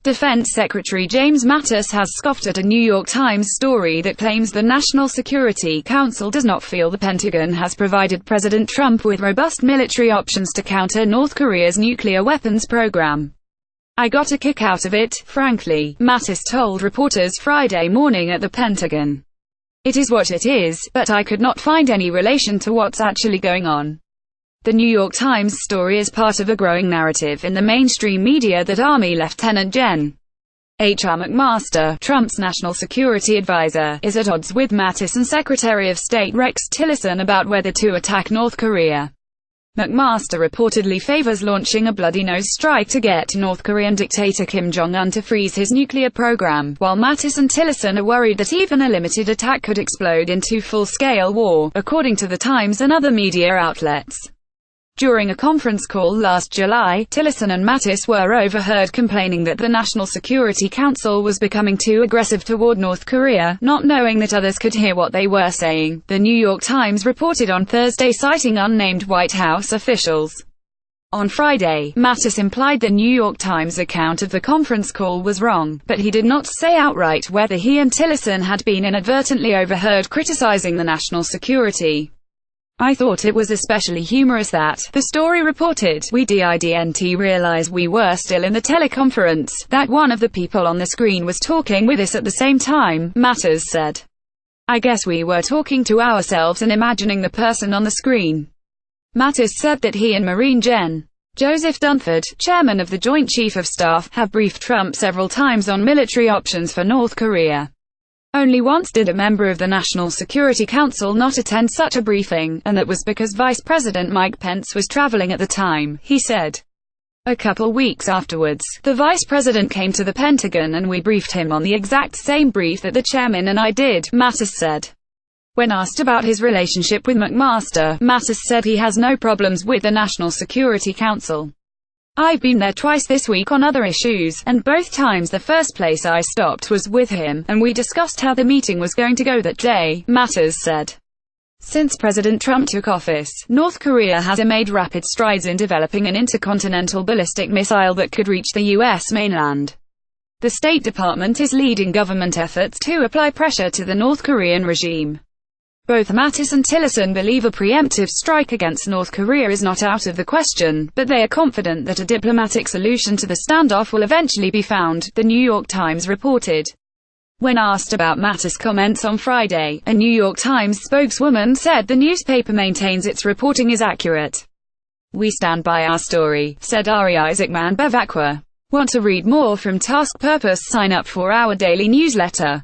Defense Secretary James Mattis has scoffed at a New York Times story that claims the National Security Council does not feel the Pentagon has provided President Trump with robust military options to counter North Korea's nuclear weapons program. "I got a kick out of it, frankly," Mattis told reporters Friday morning at the Pentagon. "It is what it is, but I could not find any relation to what's actually going on." The New York Times story is part of a growing narrative in the mainstream media that Army Lieutenant Gen. H.R. McMaster, Trump's national security advisor, is at odds with Mattis and Secretary of State Rex Tillerson about whether to attack North Korea. McMaster reportedly favors launching a bloody nose strike to get North Korean dictator Kim Jong Un to freeze his nuclear program, while Mattis and Tillerson are worried that even a limited attack could explode into full-scale war, according to the Times and other media outlets. During a conference call last July, Tillerson and Mattis were overheard complaining that the National Security Council was becoming too aggressive toward North Korea, not knowing that others could hear what they were saying, the New York Times reported on Thursday, citing unnamed White House officials. On Friday, Mattis implied the New York Times account of the conference call was wrong, but he did not say outright whether he and Tillerson had been inadvertently overheard criticizing the national security. "I thought it was especially humorous that," the story reported, "we didn't realize we were still in the teleconference, that one of the people on the screen was talking with us at the same time," Mattis said. "I guess we were talking to ourselves and imagining the person on the screen." Mattis said that he and Marine Gen. Joseph Dunford, chairman of the Joint Chief of Staff, have briefed Trump several times on military options for North Korea. Only once did a member of the National Security Council not attend such a briefing, and that was because Vice President Mike Pence was traveling at the time, he said. A couple weeks afterwards, the Vice President came to the Pentagon and we briefed him on the exact same brief that the chairman and I did, Mattis said. When asked about his relationship with McMaster, Mattis said he has no problems with the National Security Council. "I've been there twice this week on other issues, and both times the first place I stopped was with him, and we discussed how the meeting was going to go that day," Mattis said. Since President Trump took office, North Korea has made rapid strides in developing an intercontinental ballistic missile that could reach the U.S. mainland. The State Department is leading government efforts to apply pressure to the North Korean regime. Both Mattis and Tillerson believe a preemptive strike against North Korea is not out of the question, but they are confident that a diplomatic solution to the standoff will eventually be found, the New York Times reported. When asked about Mattis' comments on Friday, a New York Times spokeswoman said the newspaper maintains its reporting is accurate. "We stand by our story," said Ari Isaacman Bevacqua. Want to read more from Task Purpose? Sign up for our daily newsletter.